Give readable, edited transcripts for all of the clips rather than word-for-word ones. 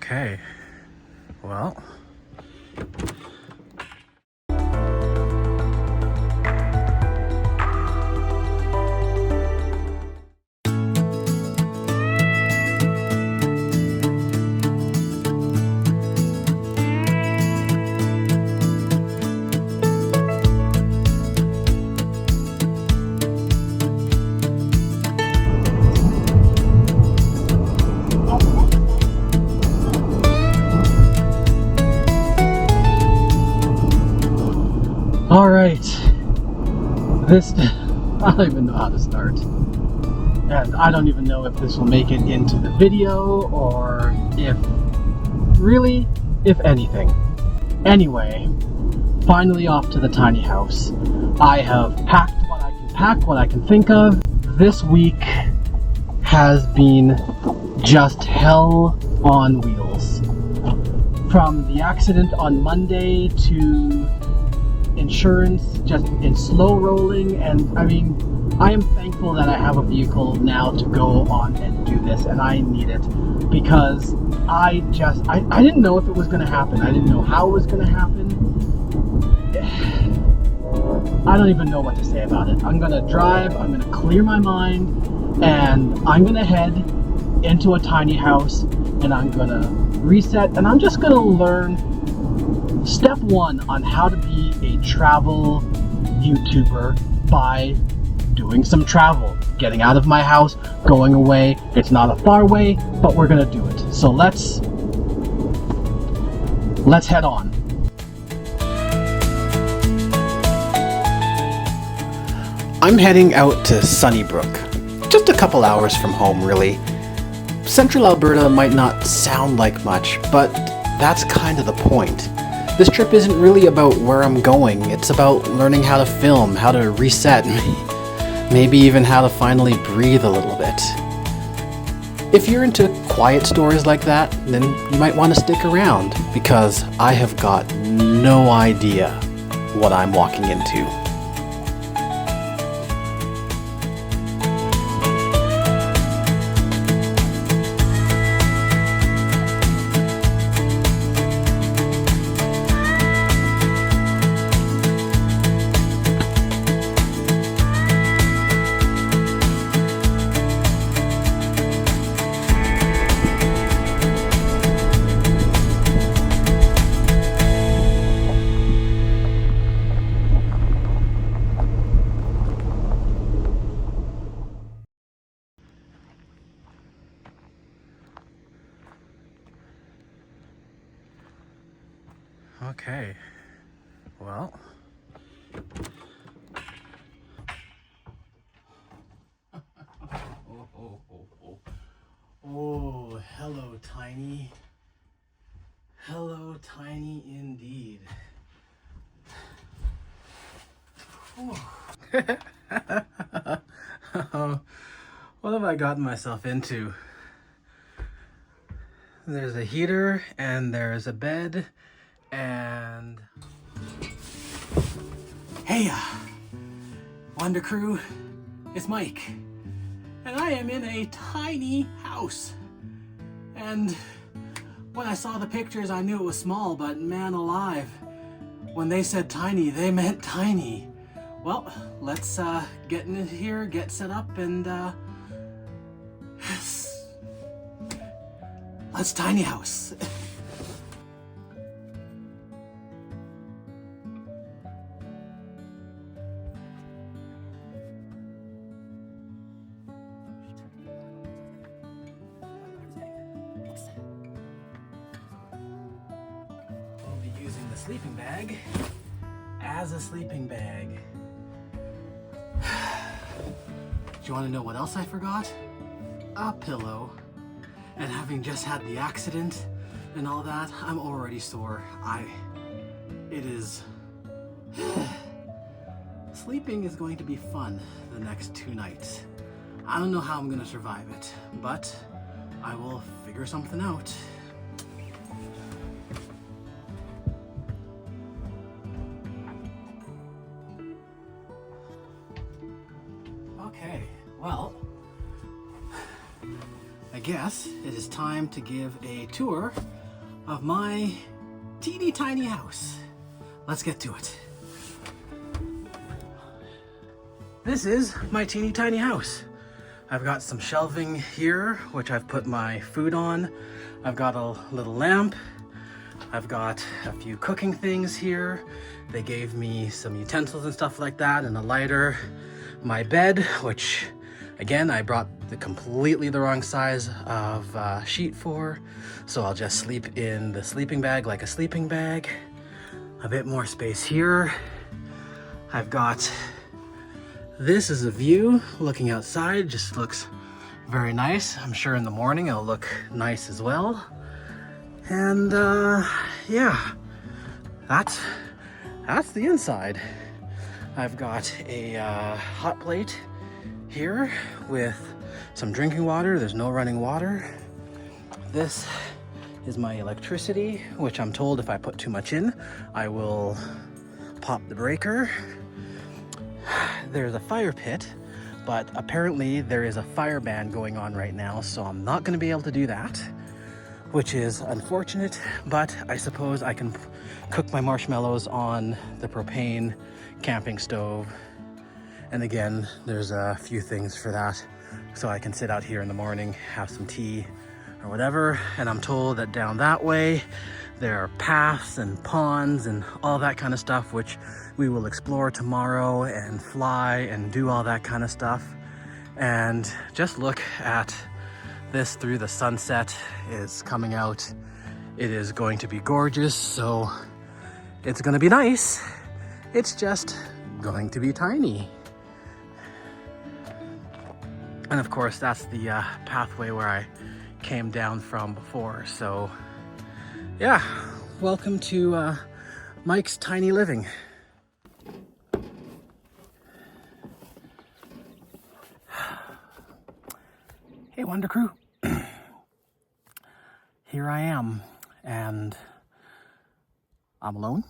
Okay, well. All right, I don't even know how to start. And I don't even know if this will make it into the video or if anything. Anyway, finally off to the tiny house. I have packed what I can pack, what I can think of. This week has been just hell on wheels. From the accident on Monday to insurance just in slow rolling, and I mean, I am thankful that I have a vehicle now to go on and do this, and I need it because I didn't know if it was going to happen. I didn't know how it was going to happen. I don't even know what to say about it. I'm going to drive, I'm going to clear my mind, and I'm going to head into a tiny house, and I'm going to reset, and I'm just going to learn step one on how to be a travel YouTuber by doing some travel, getting out of my house, going away. It's not a far way, but we're gonna do it. So let's head on. I'm heading out to Sunnybrook, just a couple hours from home really. Central Alberta might not sound like much, but that's kind of the point. This trip isn't really about where I'm going, it's about learning how to film, how to reset, maybe even how to finally breathe a little bit. If you're into quiet stories like that, then you might want to stick around, because I have got no idea what I'm walking into. Okay, well. Oh, hello, Tiny. Hello, Tiny, indeed. What have I gotten myself into? There's a heater, and there's a bed, and... Hey, Wonder Crew, it's Mike, and I am in a tiny house. And when I saw the pictures, I knew it was small, but man alive, when they said tiny, they meant tiny. Well, let's get in here, get set up, and let's tiny house. We'll be using the sleeping bag as a sleeping bag. Do you want to know what else I forgot? A pillow. And having just had the accident and all that, I'm already sore. Sleeping is going to be fun the next 2 nights. I don't know how I'm going to survive it, but I will figure something out. Okay, well, I guess it is time to give a tour of my teeny tiny house. Let's get to it. This is my teeny tiny house. I've got some shelving here, which I've put my food on. I've got a little lamp. I've got a few cooking things here. They gave me some utensils and stuff like that, and a lighter. My bed, which again, I brought completely the wrong size of sheet for, so I'll just sleep in the sleeping bag like a sleeping bag. A bit more space here. I've got, this is a view looking outside, just looks very nice. I'm sure in the morning it'll look nice as well. And yeah, that's the inside. I've got a hot plate here with some drinking water. There's no running water. This is my electricity, which I'm told if I put too much in, I will pop the breaker. There's a fire pit, but apparently there is a fire ban going on right now, so I'm not going to be able to do that, which is unfortunate, but I suppose I can cook my marshmallows on the propane camping stove. And again, there's a few things for that, so I can sit out here in the morning, have some tea or whatever. And I'm told that down that way there are paths and ponds and all that kind of stuff, which we will explore tomorrow and fly and do all that kind of stuff. And just look at this through the sunset is coming out. It is going to be gorgeous, so it's going to be nice. It's just going to be tiny. And of course, that's the pathway where I came down from before. So yeah, welcome to Mike's Tiny Living. Hey, Wonder Crew. Here I am, and I'm alone.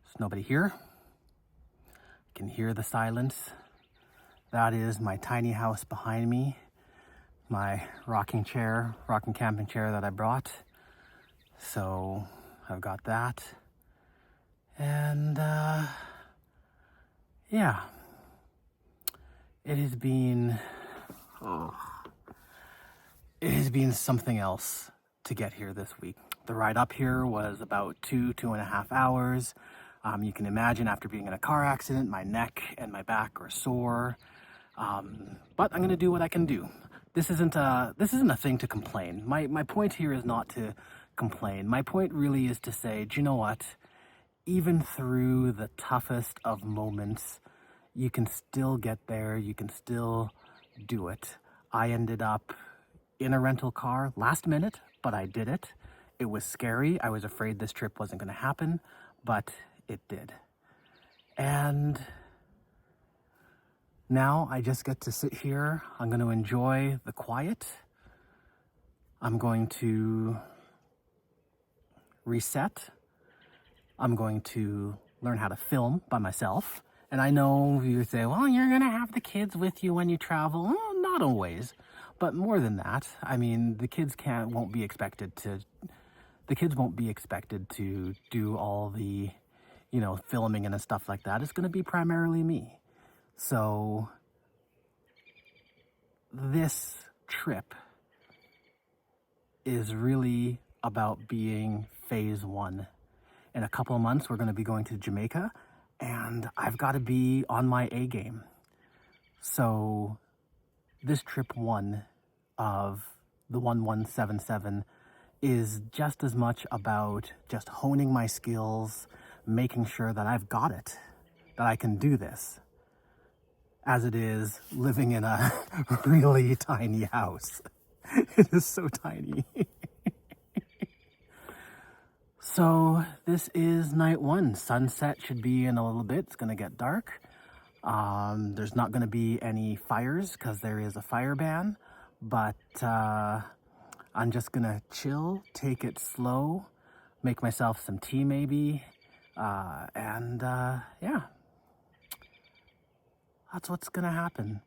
There's nobody here. I can hear the silence. That is my tiny house behind me, my rocking camping chair that I brought. So I've got that. And yeah, it has been something else to get here this week. The ride up here was about 2.5 hours. You can imagine, after being in a car accident, my neck and my back are sore. But I'm gonna do what I can do. This isn't a thing to complain. My point here is not to complain. My point really is to say, do you know what? Even through the toughest of moments, you can still get there. You can still do it. I ended up in a rental car last minute, but I did it. It was scary. I was afraid this trip wasn't gonna happen, but it did. And now I just get to sit here. I'm going to enjoy the quiet. I'm going to reset. I'm going to learn how to film by myself. And I know you say, well, you're going to have the kids with you when you travel. Well, not always, but more than that. I mean, the kids won't be expected to do all the, filming and stuff like that. It's going to be primarily me. So this trip is really about being phase one. In a couple of months, we're going to be going to Jamaica, and I've got to be on my A game. So this trip one of the 1177 is just as much about just honing my skills, making sure that I've got it, that I can do this, as it is living in a really tiny house. It is so tiny. So this is night one. Sunset should be in a little bit. It's gonna get dark. There's not gonna be any fires because there is a fire ban, but I'm just gonna chill, take it slow, make myself some tea maybe, and yeah. That's what's gonna happen.